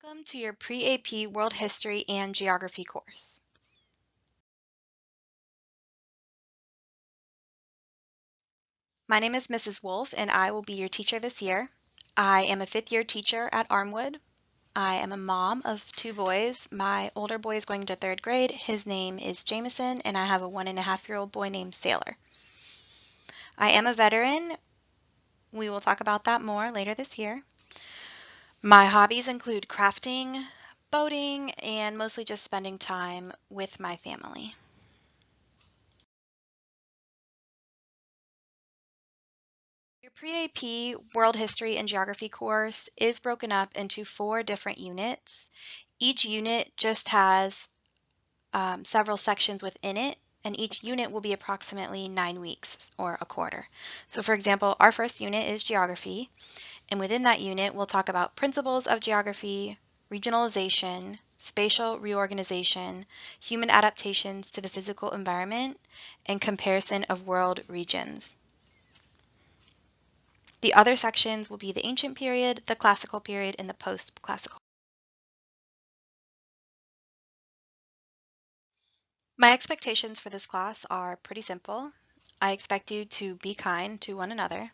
Welcome to your Pre-AP World History and Geography course. My name is Mrs. Wolf and I will be your teacher this year. I am a fifth-year teacher at Armwood. I am a mom of two boys. My older boy is going to third grade. His name is Jameson and I have a 1.5-year-old boy named Sailor. I am a veteran. We will talk about that more later this year. My hobbies include crafting, boating, and mostly just spending time with my family. Your Pre-AP World History and Geography course is broken up into 4 different units. Each unit just has several sections within it, and each unit will be approximately 9 weeks or a quarter. So for example, our first unit is Geography, and within that unit we'll talk about principles of geography, regionalization, spatial reorganization, human adaptations to the physical environment, and comparison of world regions. The other sections will be the ancient period, the classical period, and the post-classical. My expectations for this class are pretty simple. I expect you to be kind to one another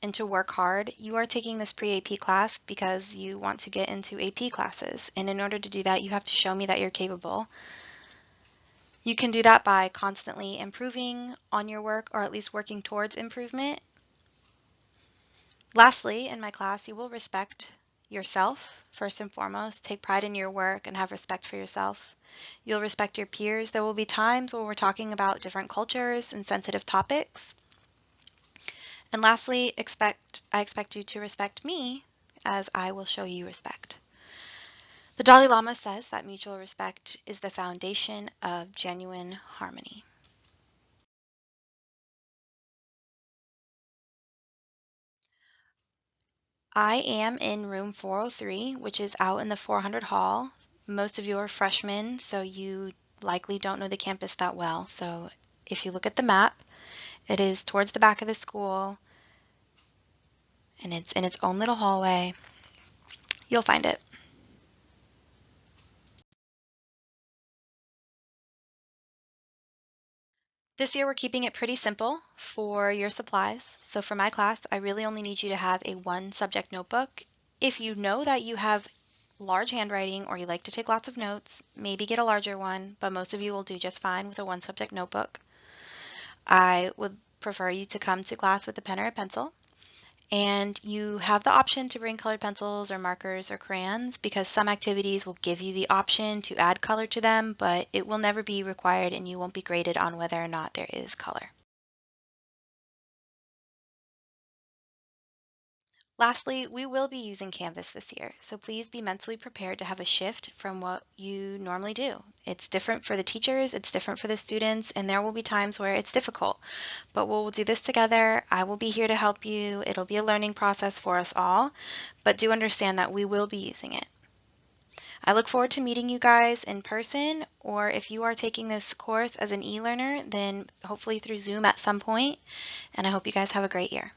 and to work hard. You are taking this pre-AP class because you want to get into AP classes, and in order to do that, you have to show me that you're capable. You can do that by constantly improving on your work, or at least working towards improvement. Lastly, in my class, you will respect yourself first and foremost. Take pride in your work and have respect for yourself. You'll respect your peers. There will be times when we're talking about different cultures and sensitive topics. And lastly, I expect you to respect me as I will show you respect. The Dalai Lama says that mutual respect is the foundation of genuine harmony. I am in room 403, which is out in the 400 hall. Most of you are freshmen, so you likely don't know the campus that well. So if you look at the map, it is towards the back of the school, and it's in its own little hallway. You'll find it. This year we're keeping it pretty simple for your supplies. So for my class, I really only need you to have a 1-subject notebook. If you know that you have large handwriting or you like to take lots of notes, maybe get a larger one, but most of you will do just fine with a 1-subject notebook. I would prefer you to come to class with a pen or a pencil. And you have the option to bring colored pencils or markers or crayons because some activities will give you the option to add color to them, but it will never be required and you won't be graded on whether or not there is color. Lastly, we will be using Canvas this year, so please be mentally prepared to have a shift from what you normally do. It's different for the teachers, it's different for the students, and there will be times where it's difficult. But we'll do this together. I will be here to help you. It'll be a learning process for us all, but do understand that we will be using it. I look forward to meeting you guys in person, or if you are taking this course as an e-learner, then hopefully through Zoom at some point, and I hope you guys have a great year.